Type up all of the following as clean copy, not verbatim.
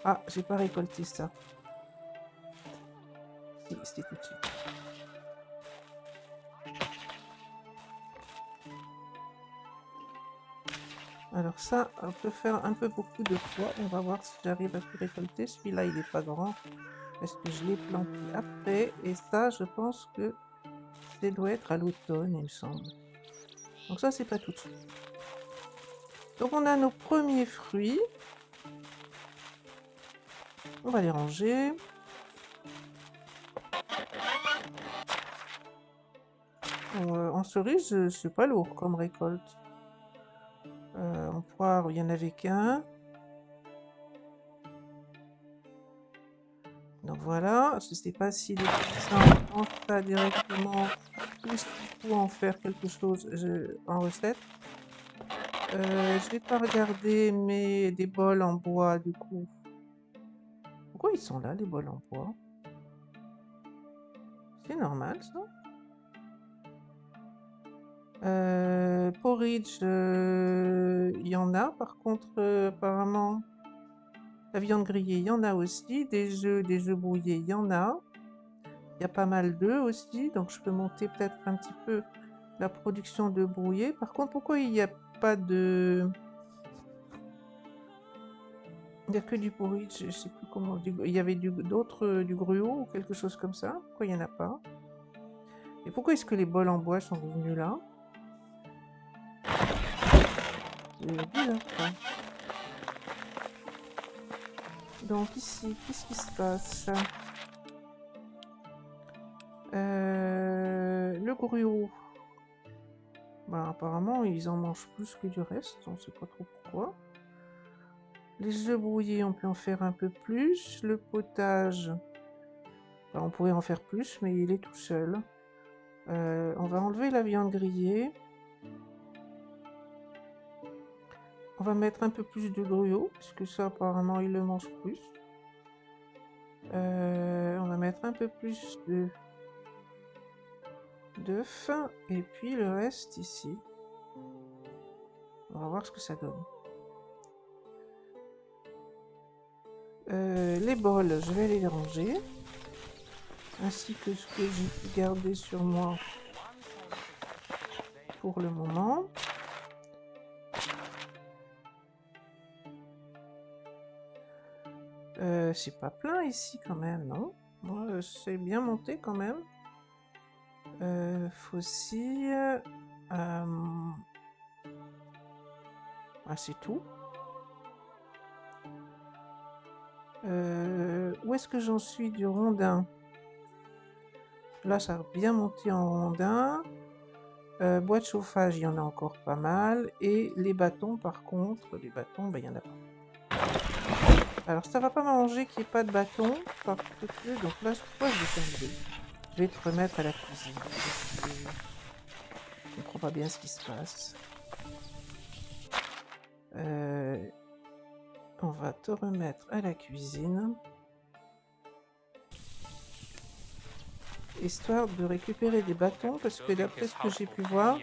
Ah, j'ai pas récolté ça. Si, c'était tout de suite. Alors ça, on peut faire un peu beaucoup de fois. On va voir si j'arrive à tout récolter. Celui-là, il est pas grand parce que je l'ai planté après. Et ça, je pense que ça doit être à l'automne, il me semble. Donc ça, c'est pas tout de suite. Donc on a nos premiers fruits. On va les ranger. En cerise, c'est pas lourd comme récolte. En poire, il y en avait qu'un. Donc voilà, je sais pas si les ça on mange ça directement ou s'il faut en faire quelque chose en recette. Je vais pas regarder mes des bols en bois du coup. Pourquoi ils sont là les bols en bois? C'est normal ça. Porridge, il y en a. Par contre, apparemment, la viande grillée, il y en a aussi. Des œufs brouillés, il y en a. Il y a pas mal d'œufs aussi, donc je peux monter peut-être un petit peu la production d'œufs brouillés. Par contre, pourquoi il n'y a pas de... Il n'y a que du porridge, je sais plus comment... Il y avait d'autres, du gruau ou quelque chose comme ça. Pourquoi il n'y en a pas? Et pourquoi est-ce que les bols en bois sont revenus là? C'est bizarre ça. Donc ici, qu'est-ce qui se passe? Le gruau. Bah, apparemment, ils en mangent plus que du reste. On ne sait pas trop pourquoi. Les œufs brouillés, on peut en faire un peu plus. Le potage, bah, on pourrait en faire plus, mais il est tout seul. On va enlever la viande grillée. On va mettre un peu plus de gruau, puisque ça, apparemment, il le mange plus. On va mettre un peu plus d'œufs, et puis le reste ici. On va voir ce que ça donne. Les bols, je vais les ranger. Ainsi que ce que j'ai pu garder sur moi pour le moment. C'est pas plein ici quand même, non? Moi, c'est bien monté quand même. Faucille. Ah, c'est tout. Où est-ce que j'en suis du rondin? Là, ça a bien monté en rondin. Bois de chauffage, il y en a encore pas mal. Et les bâtons, par contre, les bâtons, ben, il y en a pas. Alors, ça va pas m'arranger qu'il n'y ait pas de bâton. Parce que, donc là, pourquoi je vais t'enlever? Je vais te remettre à la cuisine. Je ne comprends pas bien ce qui se passe. On va te remettre à la cuisine. Histoire de récupérer des bâtons, parce que d'après ce que j'ai pu voir,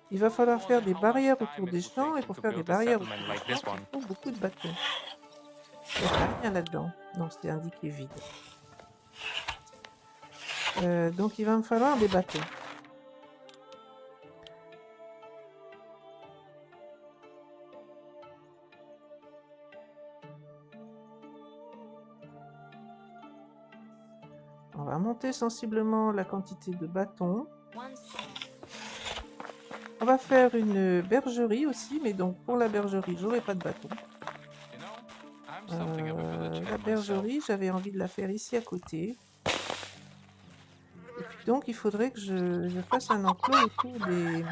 il va falloir faire des barrières autour des champs, et pour faire des barrières autour des champs, il faut beaucoup de bâtons. Il n'y a rien là-dedans. Non, c'est indiqué vide. Donc il va me falloir des bâtons. On va monter sensiblement la quantité de bâtons. On va faire une bergerie aussi, mais donc pour la bergerie, j'aurai pas de bâton. La bergerie, j'avais envie de la faire ici à côté. Et puis donc, il faudrait que je fasse un enclos autour des...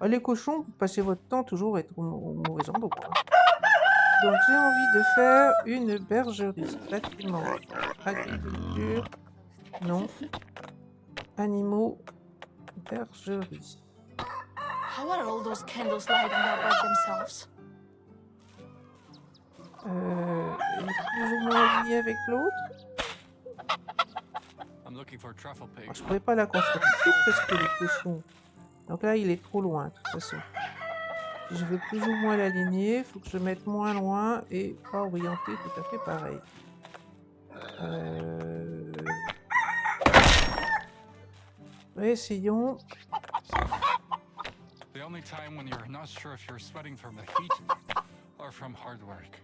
Ah, les cochons, vous passez votre temps toujours à être au mauvais endroit. Donc j'ai envie de faire une bergerie. Bâtiment, agriculture, non. Animaux, bergerie. How are all those candles lighting up by themselves? Elle est plus ou moins liée avec l'autre. Je pourrais pas la construire ici parce que les cochons. Donc là, il est trop loin, de toute façon. Si je veux plus ou moins l'aligner, il faut que je mette moins loin et pas orienté tout à fait pareil. Essayons. The only time when you're not sure if you're sweating from the heat or from hard work.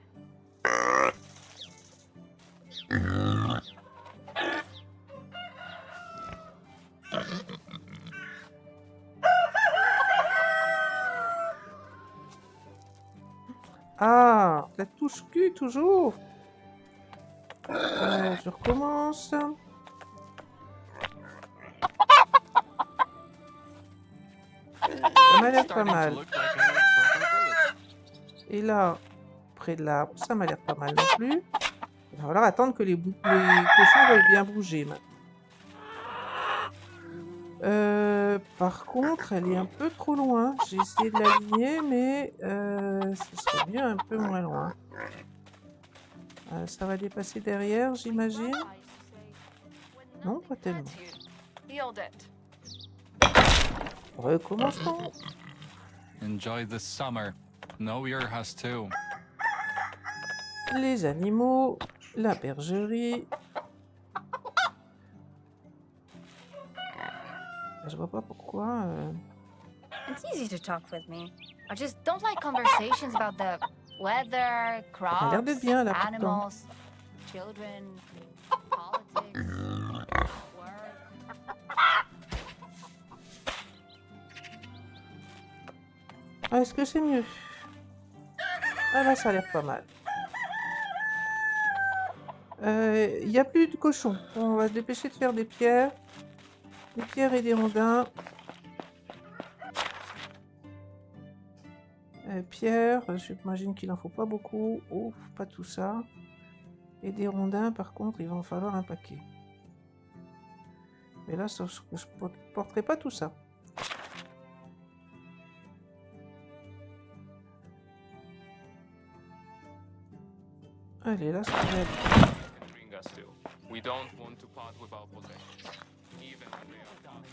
Ah, la touche Q toujours. Je recommence. Ça m'a l'air pas Starting to mal. look like a proper village. Et là, près de l'arbre, ça m'a l'air pas mal non plus. Il va falloir attendre que les cochons veuillent bien bouger maintenant. Par contre, elle est un peu trop loin. J'ai essayé de l'aligner, mais ce serait mieux un peu moins loin. Ça va dépasser derrière, j'imagine. Grandpa used to say, when Non, nothing pas tellement. hurts you, heal it. Recommençons. Enjoy the summer. Know your house too. Les animaux, la bergerie. Je vois pas pourquoi. It's easy to talk with me. I just don't like conversations about the weather, a l'air d'être crops, bien, là, pourtant. animals, children, politics, work. Ah, est-ce que c'est mieux? Ah là, ça a l'air pas mal. Il n'y a plus de cochons. On va se dépêcher de faire des pierres. Des pierres et des rondins. Pierres, j'imagine qu'il en faut pas beaucoup. Ouf, pas tout ça. Et des rondins, par contre, il va en falloir un paquet. Mais là, je ne porterai pas tout ça. Allez, là, ça va aller. Bring us to. We don't want to part with our possessions, even when they are down.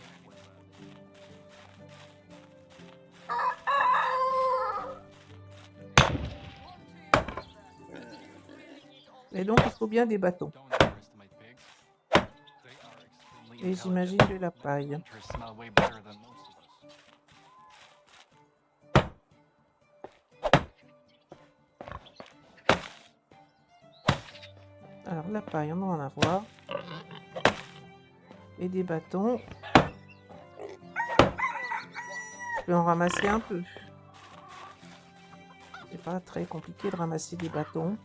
Et donc, il faut bien des bâtons. Don't underestimate pigs. They are extremely Et j'imagine intelligent. de la paille. Winters smell way better than most of us. Alors, la paille, on va en avoir. Et des bâtons. Je peux en ramasser un peu. C'est pas très compliqué de ramasser des bâtons.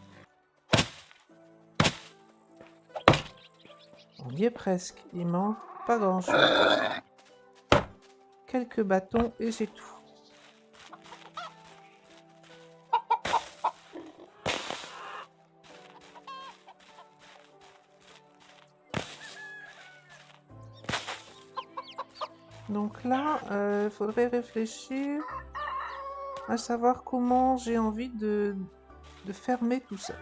On y est presque. Il manque pas grand-chose. Quelques bâtons et c'est tout. Donc là, il faudrait réfléchir à savoir comment j'ai envie de fermer tout ça.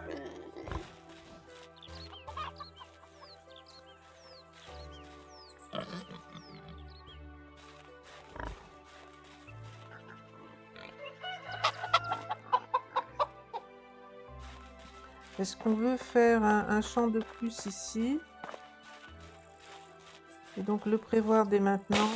Est-ce qu'on veut faire un champ de plus ici? Et donc le prévoir dès maintenant.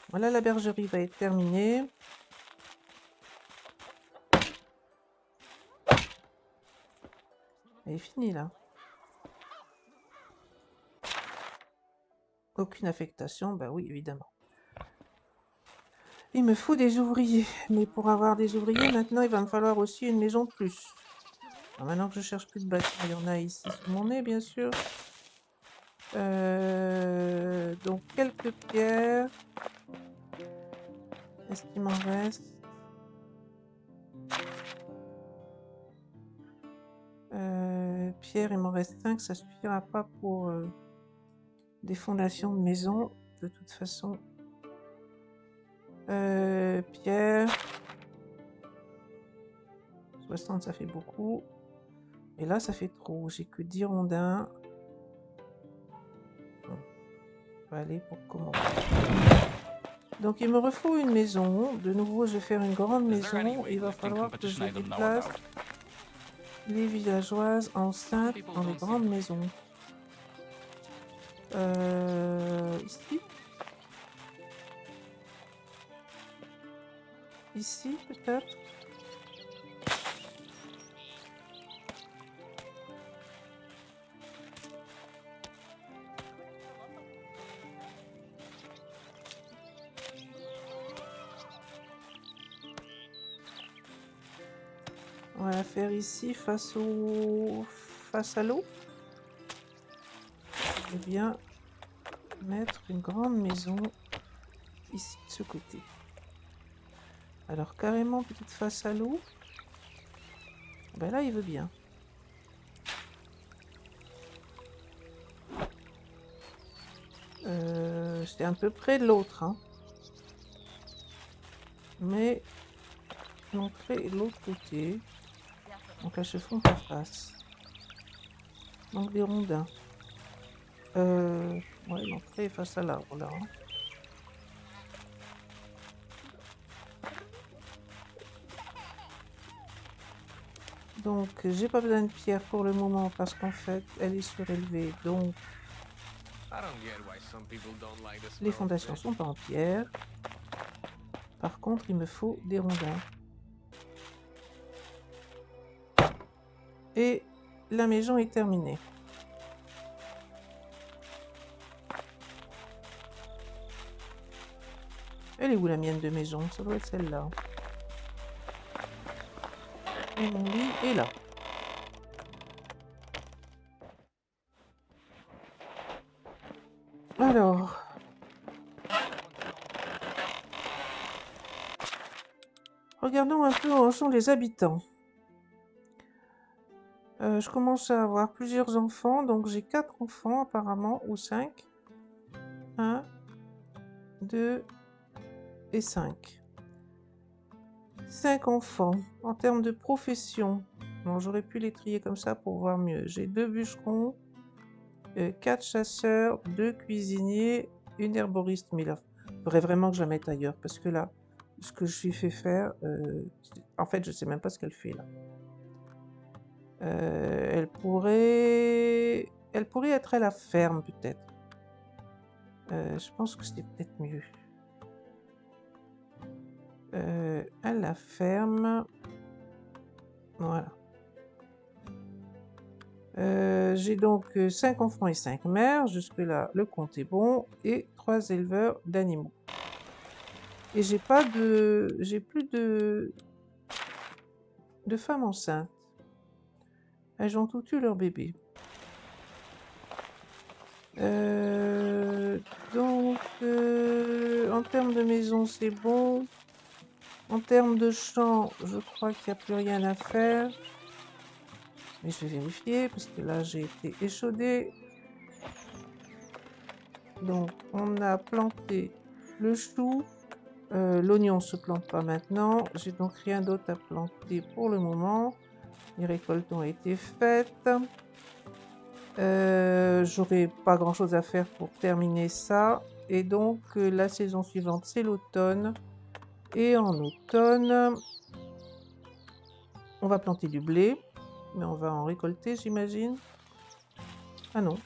Voilà, la bergerie va être terminée. Elle est finie là. Aucune affectation, bah oui, évidemment. Il me faut des ouvriers. Mais pour avoir des ouvriers, maintenant, il va me falloir aussi une maison de plus. Alors, maintenant que je cherche plus de bâtiment, il y en a ici sous mon nez, bien sûr. Donc, quelques pierres. Est-ce qu'il m'en reste? Pierre, il m'en reste 5, ça suffira pas pour des fondations de maison, de toute façon. Pierre. 60, ça fait beaucoup. Et là, ça fait trop. J'ai que 10 rondins. Bon, on va aller pour commencer. Donc, il me refaut une maison. De nouveau, je vais faire une grande Is there any maison. Il va weightlifting falloir que je competition I don't know déplace about? les villageoises enceintes People dans les don't seem grandes maisons. Ici. Ici, peut-être. On va la faire ici face à l'eau. Je vais bien mettre une grande maison ici de ce côté. Alors carrément peut-être face à l'eau. Ben là il veut bien. J'étais un peu près de l'autre, hein. Mais l'entrée est de l'autre côté. Donc elles se font pas face. Donc des rondins. Ouais, l'entrée est face à l'arbre là. Hein. Donc j'ai pas besoin de pierre pour le moment parce qu'en fait elle est surélevée. Donc I don't get why some people don't like the les smell of fondations fish. sont pas en pierre. Par contre il me faut des rondins. Et la maison est terminée. Elle est où la mienne de maison? Ça doit être celle-là. Et mon lit est là. Alors. Regardons un peu où en sont les habitants. Je commence à avoir plusieurs enfants, donc j'ai 4 enfants apparemment, ou 5. 1, 2 et 5. 5 enfants. En termes de profession, bon, j'aurais pu les trier comme ça pour voir mieux. J'ai 2 bûcherons, 4 chasseurs, 2 cuisiniers, une herboriste. Mais là, il faudrait vraiment que je la mette ailleurs, parce que là, ce que je lui fais faire, en fait, je sais même pas ce qu'elle fait là. Elle pourrait être à la ferme peut-être. Je pense que c'est peut-être mieux. À la ferme. Voilà. J'ai donc 5 enfants et 5 mères. Jusque-là, le compte est bon. Et 3 éleveurs d'animaux. Et j'ai plus de femmes enceintes. Elles ont toutes eu leur bébé. Donc, en termes de maison, c'est bon. En termes de champ, je crois qu'il n'y a plus rien à faire. Mais je vais vérifier parce que là, j'ai été échaudée. Donc, on a planté le chou. L'oignon ne se plante pas maintenant. J'ai donc rien d'autre à planter pour le moment. Les récoltes ont été faites. J'aurai pas grand chose à faire pour terminer ça. Et donc, la saison suivante, c'est l'automne. Et en automne, on va planter du blé. Mais on va en récolter, j'imagine. Ah non.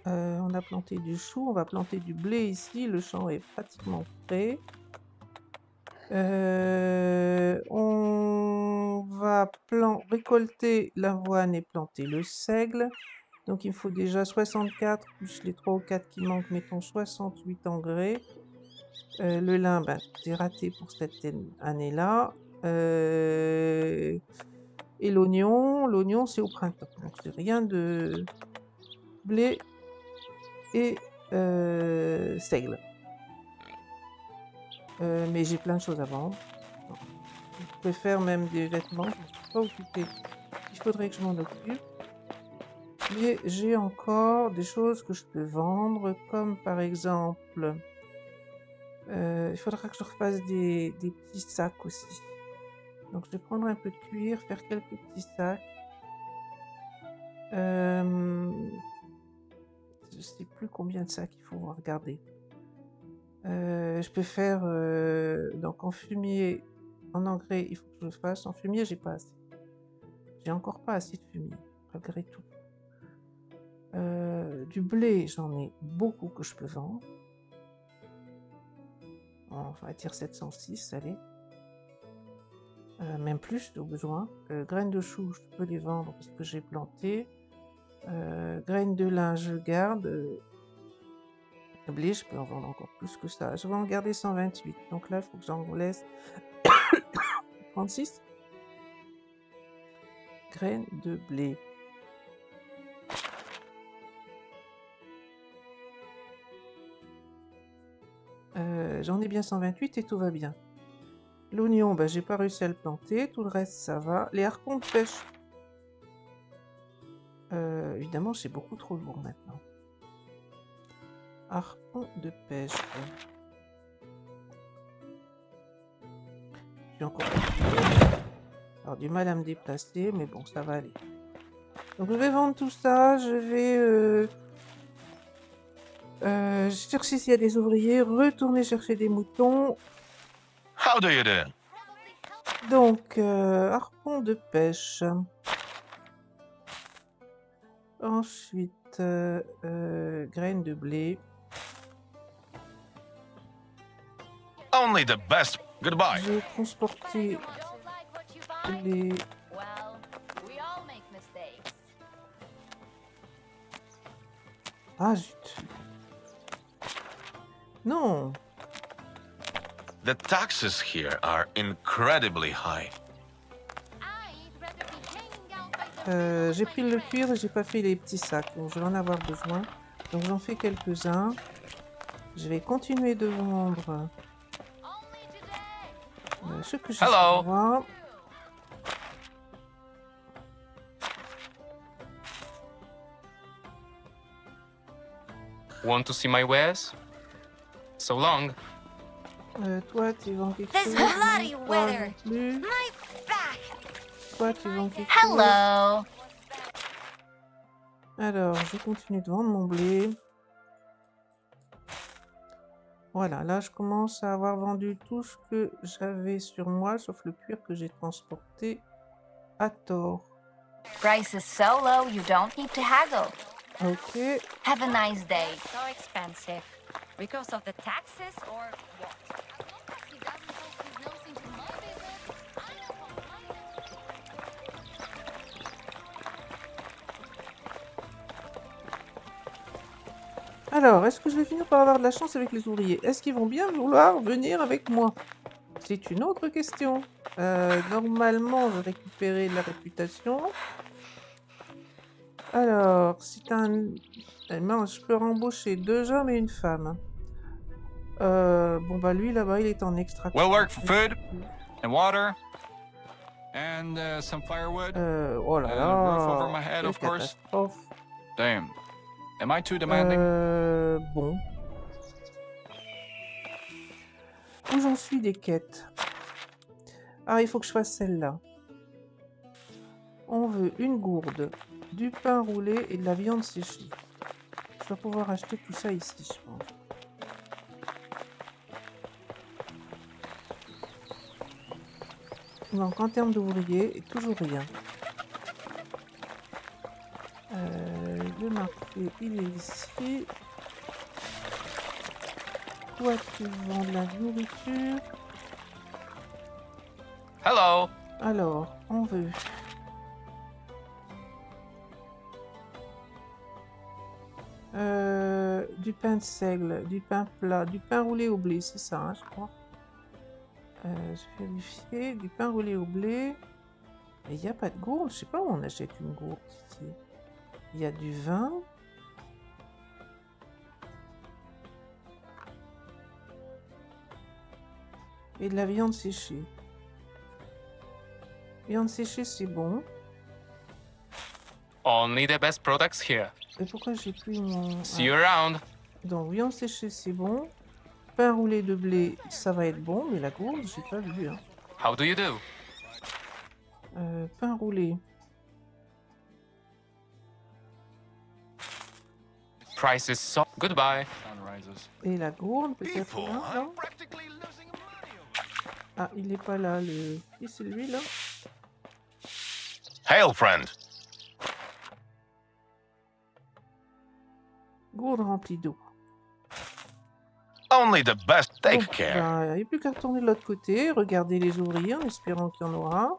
On a planté du chou, on va planter du blé ici. Le champ est pratiquement prêt. On va récolter l'avoine et planter le seigle. Donc il me faut déjà 64 plus les 3 ou 4 qui manquent, mettons 68 engrais. Le lin, ben, c'est raté pour cette année-là. Et l'oignon c'est au printemps. Donc c'est rien de blé et seigle. Mais j'ai plein de choses à vendre. Je préfère même des vêtements, je ne suis pas occupée. Il faudrait que je m'en occupe. Mais j'ai encore des choses que je peux vendre, comme par exemple, il faudra que je refasse des petits sacs aussi. Donc je vais prendre un peu de cuir, faire quelques petits sacs. Je sais plus combien de sacs il faut regarder. Je peux faire donc en fumier, en engrais, il faut que je le fasse. En fumier, j'ai pas assez. J'ai encore pas assez de fumier, malgré tout. Du blé, j'en ai beaucoup que je peux vendre. On va dire 706, allez. Même plus au besoin. Graines de chou, je peux les vendre parce que j'ai planté. Graines de lin, je garde. Le blé, je peux en vendre encore plus que ça. Je vais en garder 128. Donc là, il faut que j'en laisse 36. Graines de blé. J'en ai bien 128 et tout va bien. L'oignon, ben, j'ai pas réussi à le planter. Tout le reste, ça va. Les harpons de pêche. Évidemment, c'est beaucoup trop lourd maintenant. Harpon de pêche. J'ai encore du mal à me déplacer, mais bon, ça va aller. Donc je vais vendre tout ça. Je vais chercher s'il y a des ouvriers, retourner chercher des moutons. How do you do? Donc, harpon de pêche. Ensuite, graines de blé. Only the best. Goodbye. J'ai transporté Don't like what you find? les... Well, we all make mistakes. Ah, zut. Non. The taxes here are incredibly high. I'd rather be hanging out by the J'ai pris le cuir et j'ai pas fait les petits sacs. Donc, je vais en avoir besoin. Donc, j'en fais quelques-uns. Je vais continuer de vendre only today. ce que j'ai Hello. sur moi. Want to see my wares? So long. Toi, tu vends quelque This chose? bloody Toi weather. non plus. My back. Toi, tu vends quelque chose? Hello. Alors, je continue de vendre mon blé. Voilà, là, je commence à avoir vendu tout ce que j'avais sur moi, sauf le cuir que j'ai transporté à tort. Price is so low you don't need to haggle. Ok. Have a nice day. So expensive. Because of the taxes or what? Alors, est-ce que je vais finir par avoir de la chance avec les ouvriers? Est-ce qu'ils vont bien vouloir venir avec moi? C'est une autre question. Normalement, je récupérais de la réputation. Alors, c'est un... Non, je peux embaucher 2 hommes et une femme. Bon, bah lui, là-bas, il est en extraction. We'll work for food and water and some firewood. Oh là and là, a roof over my head, quelle of course. catastrophe. Damn. Am I too demanding? Bon. Où j'en suis des quêtes? Ah, il faut que je fasse celle-là. On veut une gourde, du pain roulé et de la viande séchée. Je dois pouvoir acheter tout ça ici, je pense. Donc, en termes d'ouvriers, toujours rien. Le marché, il est ici. Toi, tu vends de la nourriture. Hello. Alors, on veut du pain de seigle, du pain plat, du pain roulé au blé, c'est ça, hein, je crois. Je vérifie, du pain roulé au blé. Mais il n'y a pas de gourde, je sais pas où on achète une gourde ici. Il y a du vin. Et de la viande séchée. Viande séchée, c'est bon. Only the best products here. Et pourquoi j'ai plus mon... See you around. Donc, viande séchée, c'est bon. Pain roulé de blé, ça va être bon, mais la gourde, j'ai pas vu. Hein. How do you do? Pain roulé. Price is so. Goodbye. Sun rises. Et la gourde, peut-être People, là, I'm non? practically losing money over here. Ah, il est pas là, le... Oui, c'est lui, là. Hail, friend. Gourde remplie d'eau. Only the best. Take Bon, care. ben, il n'y a plus qu'à retourner de l'autre côté, regarder les ouvriers en espérant qu'il y en aura.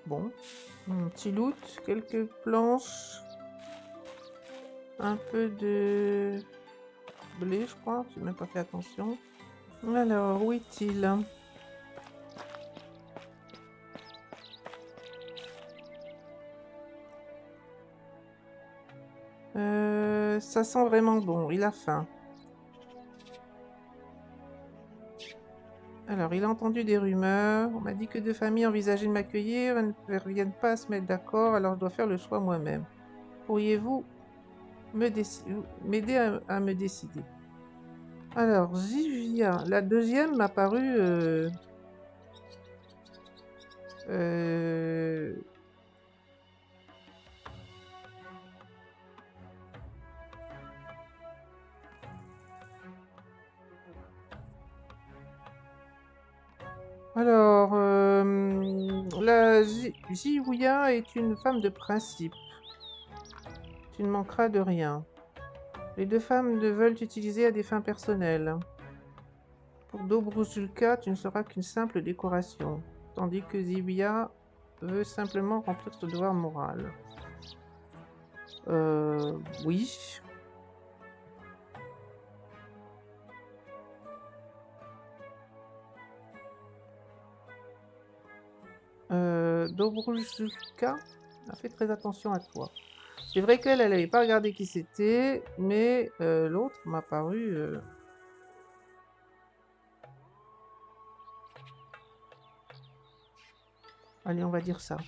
Bon, un petit loot, quelques planches, un peu de blé, je crois, j'ai même pas fait attention. Alors, où est-il? Ça sent vraiment bon, il a faim. Alors, il a entendu des rumeurs. On m'a dit que deux familles envisageaient de m'accueillir. Elles ne parviennent pas à se mettre d'accord, alors je dois faire le choix moi-même. Pourriez-vous m'aider à me décider? Alors, Zivia, la deuxième m'a paru... Alors, la Ziwia est une femme de principe. Tu ne manqueras de rien. Les deux femmes ne veulent t'utiliser à des fins personnelles. Pour Dobruzulka, tu ne seras qu'une simple décoration, tandis que Ziwia veut simplement remplir son devoir moral. Oui. Dobruzulka a fait très attention à toi. C'est vrai qu'elle, elle n'avait pas regardé qui c'était, mais l'autre m'a paru... Allez, on va dire ça.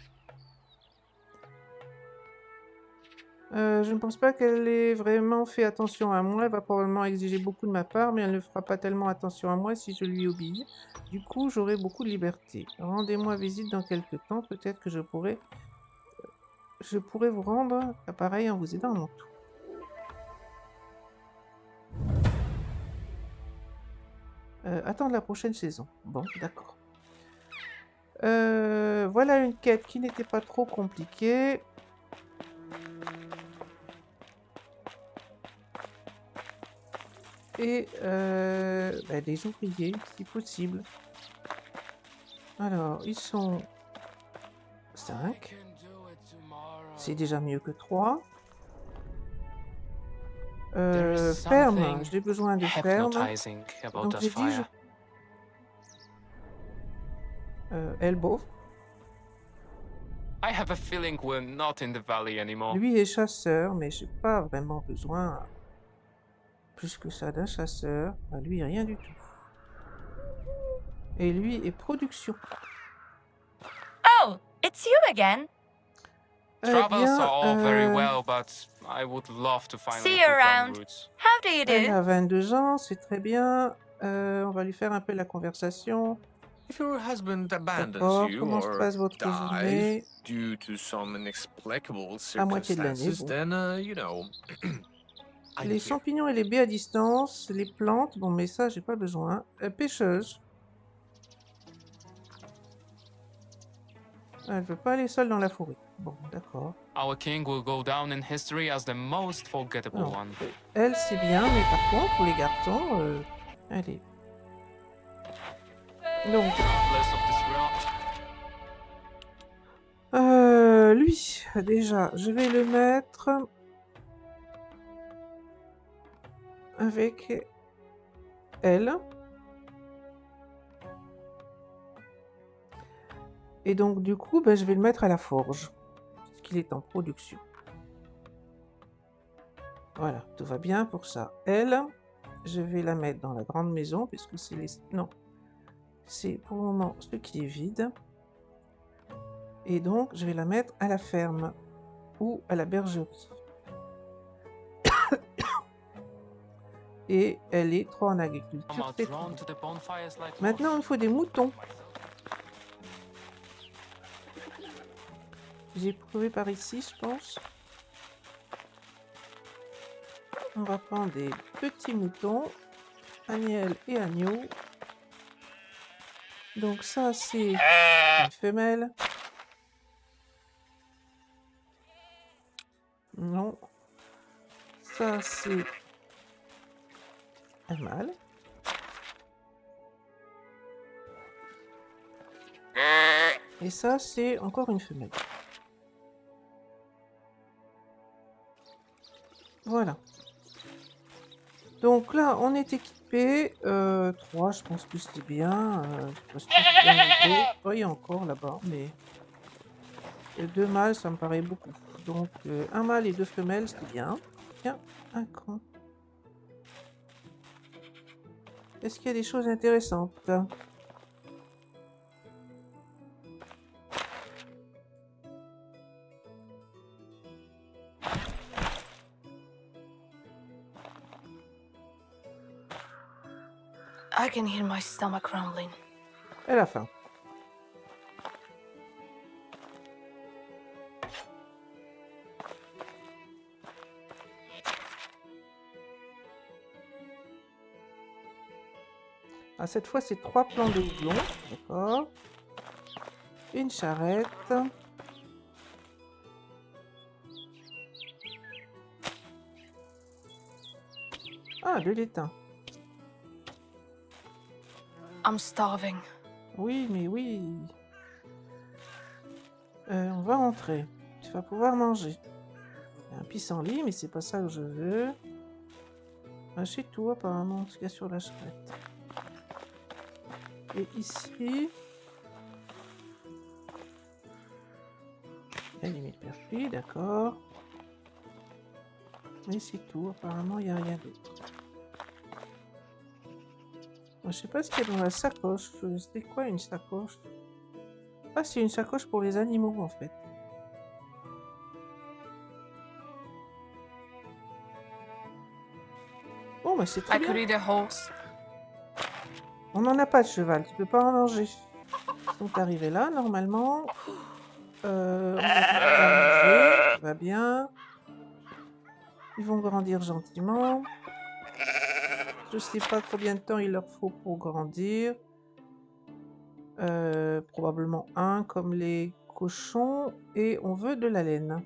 Je ne pense pas qu'elle ait vraiment fait attention à moi. Elle va probablement exiger beaucoup de ma part, mais elle ne fera pas tellement attention à moi si je lui obéis. Du coup, j'aurai beaucoup de liberté. Rendez-moi visite dans quelques temps. Peut-être que je pourrai vous rendre pareil en vous aidant à mon tour. Attendre la prochaine saison. Bon, d'accord. Voilà une quête qui n'était pas trop compliquée. Et des ouvriers, si possible. Alors, ils sont 5. C'est déjà mieux que 3. Ferme, j'ai besoin de ferme. Donc j'ai dit... Elbow. I have a feeling we're not in the valley anymore. Lui est chasseur, mais j'ai pas vraiment besoin plus que ça d'un chasseur. Lui, rien du tout. Et lui est production. Oh, it's you again. Travels bien, are all very well, but I would love to finally See you put down around. roots. How do you elle do? a 22 ans, c'est très bien. On va lui faire un peu la conversation. If your husband abandons D'accord, you comment se or passe votre dies journée? due to some inexplicable À moitié de l'année, circumstances, vous. then, you know, I'm Les here. champignons et les baies à distance, les plantes, bon mais ça j'ai pas besoin. Pêcheuse. Elle veut pas aller seule dans la forêt. Bon, d'accord. Our king will go down in history as the most forgettable Non. one. Elle c'est bien, mais par contre pour les garçons, allez. Donc, Regardless of this realm. lui, déjà, je vais le mettre avec elle. Et donc, du coup, je vais le mettre à la forge, puisqu'il est en production. Voilà, tout va bien pour ça. Elle, je vais la mettre dans la grande maison, puisque c'est les... Non, c'est pour le moment ce qui est vide. Et donc, je vais la mettre à la ferme ou à la bergerie. Et elle est 3 en I'm agriculture. C'est tout. drawn to the bonfires like Maintenant, il faut des moutons. J'ai trouvé par ici, je pense. On va prendre des petits moutons, agnelle et agneau. Donc ça, c'est une femelle. Non. Ça, c'est un mâle. Et ça, c'est encore une femelle. Voilà. Donc là, on est équipé. 3, je pense que c'est bien. Je sais pas si c'est bien noté. Oh, il y a encore là-bas, mais 2 mâles, ça me paraît beaucoup. Donc, un mâle et 2 femelles, c'est bien. Tiens, un cran. Est-ce qu'il y a des choses intéressantes? I can hear my stomach rumbling. À la fin. Ah, cette fois, c'est 3 plants de houblon. D'accord. Une charrette. Ah, de l'étain. I'm starving. Oui, mais oui. On va rentrer. Tu vas pouvoir manger. Il y a un pissenlit, mais c'est pas ça que je veux. C'est tout, apparemment, ce qu'il y a sur la charrette. Et ici... il y a les millepertuis, d'accord. Mais c'est tout, apparemment, il n'y a rien d'autre. Je sais pas ce qu'il y a dans la sacoche. C'est quoi une sacoche? Ah, c'est une sacoche pour les animaux en fait. Bon, bah c'est très I could bien. eat a horse. On n'en a pas de cheval, tu peux pas en manger. Ils sont arrivés là, normalement. On va manger, ça va bien. Ils vont grandir gentiment. Je sais pas combien de temps il leur faut pour grandir. Probablement 1 comme les cochons. Et on veut de la laine.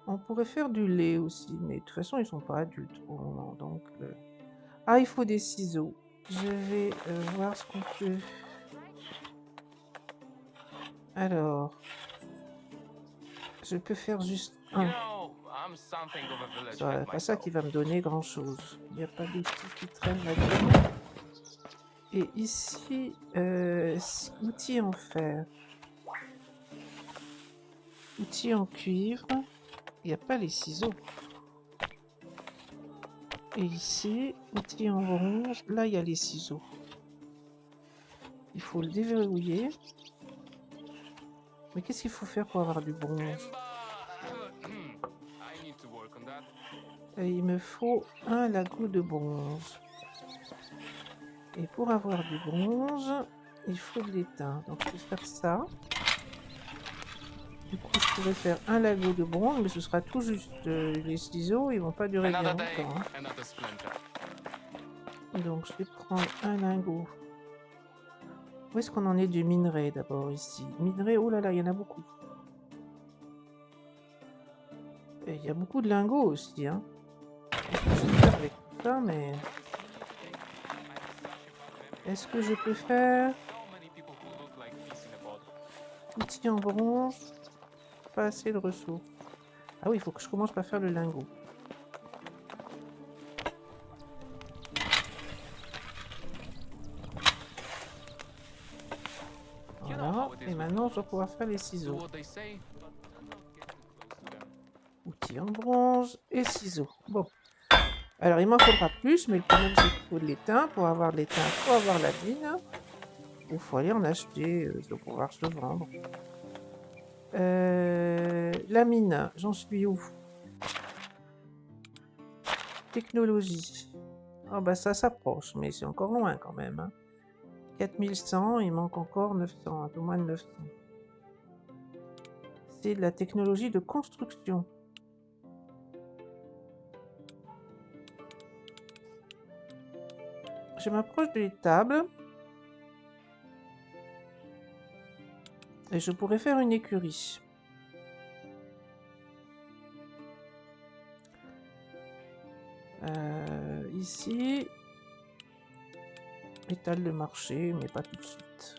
On pourrait faire du lait aussi, mais de toute façon ils sont pas adultes pour le moment. Donc, ah, il faut des ciseaux. Je vais voir ce qu'on peut. Alors, je peux faire juste You 1. know, I'm something of a village Ça, cat pas ça myself. qui va me donner grand chose. Il n'y a pas d'outils qui traînent là-dedans. Et ici, outils en fer. Outils en cuivre. Il n'y a pas les ciseaux. Et ici, outils en bronze. Là, il y a les ciseaux. Il faut le déverrouiller. Mais qu'est-ce qu'il faut faire pour avoir du bronze? I need to work on that. Et il me faut un lagot de bronze. Et pour avoir du bronze, il faut de l'étain. Donc je vais faire ça. Du coup, je pourrais faire un lagot de bronze, mais ce sera tout juste. Les ciseaux, ils vont pas durer bien Another day, longtemps. another splinter. Donc je vais prendre un lingot. Où est-ce qu'on en est du minerai d'abord ici? Minerai, oh là là, il y en a beaucoup. Et il y a beaucoup de lingots aussi, hein. Je vais faire avec tout ça, mais... est-ce que je peux faire So many people who look like peas in a pod. outil en bronze? Pas assez de ressources. Ah oui, il faut que je commence par faire le lingot. Voilà, et maintenant je dois pouvoir faire les Do ciseaux. what they say, but I'm not getting close to them. Outils en bronze et ciseaux. Bon. Alors, il m'en faudra plus, mais le problème, c'est qu'il faut de l'étain. Pour avoir de l'étain, il faut avoir la mine. Il faut aller en acheter, pour pouvoir se vendre. La mine, j'en suis où? Technologie. Ah bah ça s'approche, mais c'est encore loin quand même. Hein. 4100, il manque encore 900, un peu moins de 900. C'est de la technologie de construction. Je m'approche de l'étable. Et je pourrais faire une écurie. Ici, étal de marché, mais pas tout de suite.